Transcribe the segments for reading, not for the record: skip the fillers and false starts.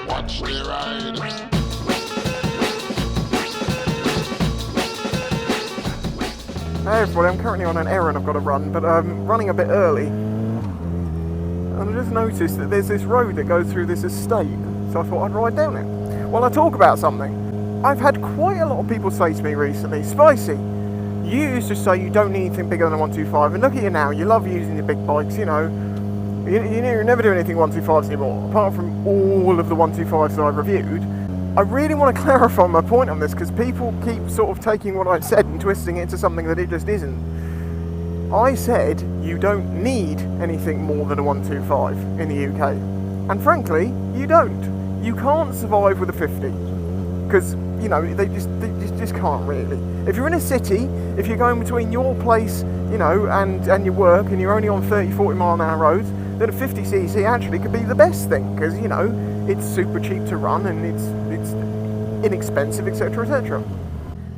Watch the ride. Hey everybody, I'm currently on an errand I've got to run, but I'm running a bit early. And I just noticed that there's this road that goes through this estate, so I thought I'd ride down it. While I talk about something, I've had quite a lot of people say to me recently, Spicy, you used to say you don't need anything bigger than a 125, and look at you now, you love using your big bikes, you know, you never do anything 125s anymore, apart from all of the 125s that I've reviewed. I really want to clarify my point on this, because people keep sort of taking what I said and twisting it into something that it just isn't. I said you don't need anything more than a 125 in the UK, and frankly, you don't. You can't survive with a 50, because, you know, they just can't really. If you're in a city, if you're going between your place, you know, and your work, and you're only on 30-40 mile an hour roads, then a 50cc actually could be the best thing, because, you know, it's super cheap to run and it's inexpensive, etc, etc.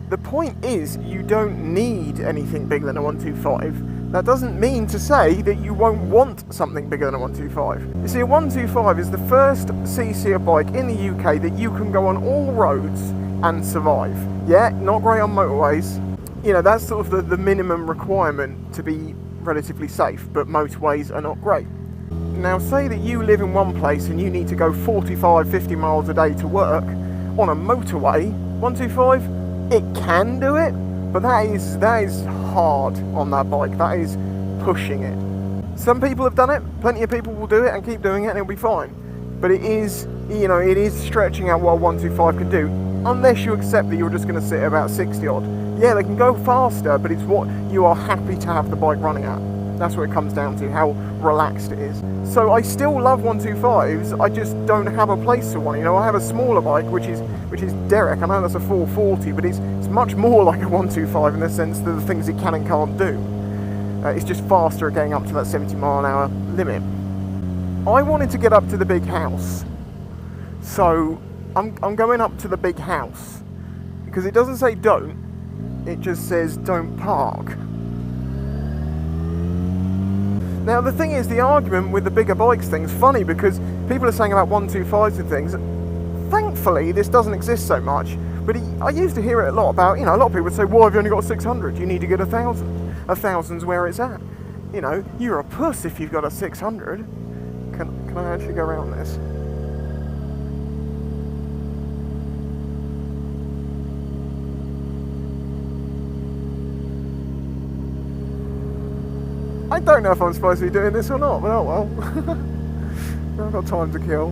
The point is, you don't need anything bigger than a 125. That doesn't mean to say that you won't want something bigger than a 125. You see, a 125 is the first CC bike in the UK that you can go on all roads and survive. Yeah, not great on motorways. You know, that's sort of the minimum requirement to be relatively safe, but motorways are not great. Now, say that you live in one place and you need to go 45, 50 miles a day to work on a motorway, 125, it can do it, but that is hard on that bike. That is pushing it. Some people have done it, plenty of people will do it and keep doing it and it'll be fine. But it is, you know, it is stretching out what a 125 can do, unless you accept that you're just going to sit at about 60 odd. Yeah, they can go faster, but it's what you are happy to have the bike running at. That's what it comes down to, how relaxed it is. So I still love 125s, I just don't have a place for one. You know, I have a smaller bike, which is Derek. I know that's a 440, but it's much more like a 125 in the sense that the things it can and can't do. It's just faster at getting up to that 70 mile an hour limit. I wanted to get up to the big house, so I'm going up to the big house, because it doesn't say don't, it just says don't park. Now the thing is, the argument with the bigger bikes thing's funny, because people are saying about 125s and things. Thankfully this doesn't exist so much, but I used to hear it a lot about, you know, a lot of people would say, why have you only got a 600? You need to get a 1,000. A 1,000's where it's at. You know, you're a puss if you've got a 600. Can I actually go around this? I don't know if I'm supposed to be doing this or not, but oh well. I've got time to kill.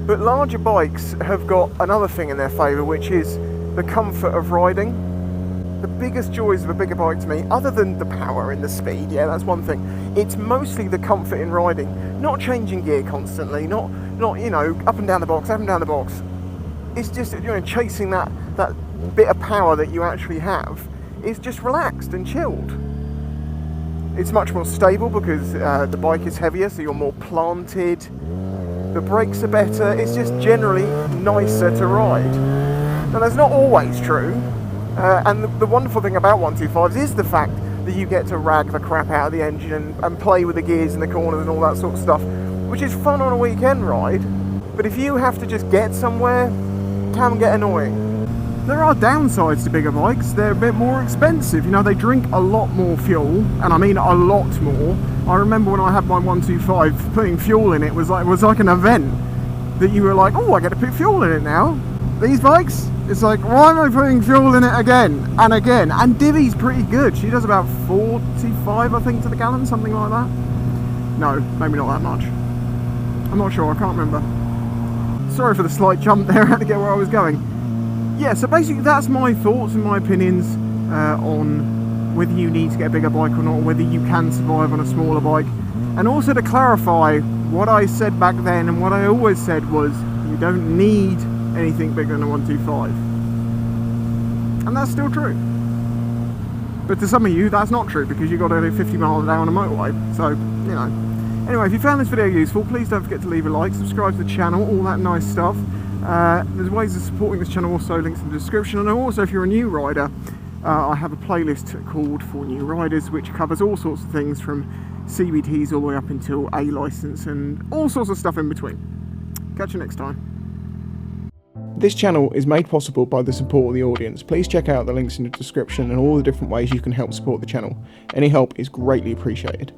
But larger bikes have got another thing in their favour, which is the comfort of riding. The biggest joys of a bigger bike to me, other than the power and the speed, yeah, that's one thing, it's mostly the comfort in riding. Not changing gear constantly, not you know, up and down the box, up and down the box. It's just, you know, chasing that bit of power that you actually have. It's just relaxed and chilled. It's much more stable because the bike is heavier, so you're more planted. The brakes are better. It's just generally nicer to ride. Now that's not always true, and the wonderful thing about 125s is the fact that you get to rag the crap out of the engine and play with the gears in the corners and all that sort of stuff, which is fun on a weekend ride. But if you have to just get somewhere, it can get annoying. There are downsides to bigger bikes. They're a bit more expensive. You know, they drink a lot more fuel, and I mean a lot more. I remember when I had my 125, putting fuel in it was like an event that you were like, oh, I get to put fuel in it now. These bikes, it's like, why am I putting fuel in it again and again? And Divi's pretty good. She does about 45, I think, to the gallon, something like that. No, maybe not that much. I'm not sure, I can't remember. Sorry for the slight jump there, I had to get where I was going. Yeah, so basically that's my thoughts and my opinions on whether you need to get a bigger bike or not, whether you can survive on a smaller bike. And also to clarify, what I said back then and what I always said was, you don't need anything bigger than a 125. And that's still true. But to some of you, that's not true, because you've got to do 50 miles an hour on a motorway. So, you know. Anyway, if you found this video useful, please don't forget to leave a like, subscribe to the channel, all that nice stuff. There's ways of supporting this channel, also links in the description. And also, if you're a new rider, I have a playlist called For New Riders, which covers all sorts of things from CBTs all the way up until A licence and all sorts of stuff in between. Catch you next time. This channel is made possible by the support of the audience. Please check out the links in the description and all the different ways you can help support the channel. Any help is greatly appreciated.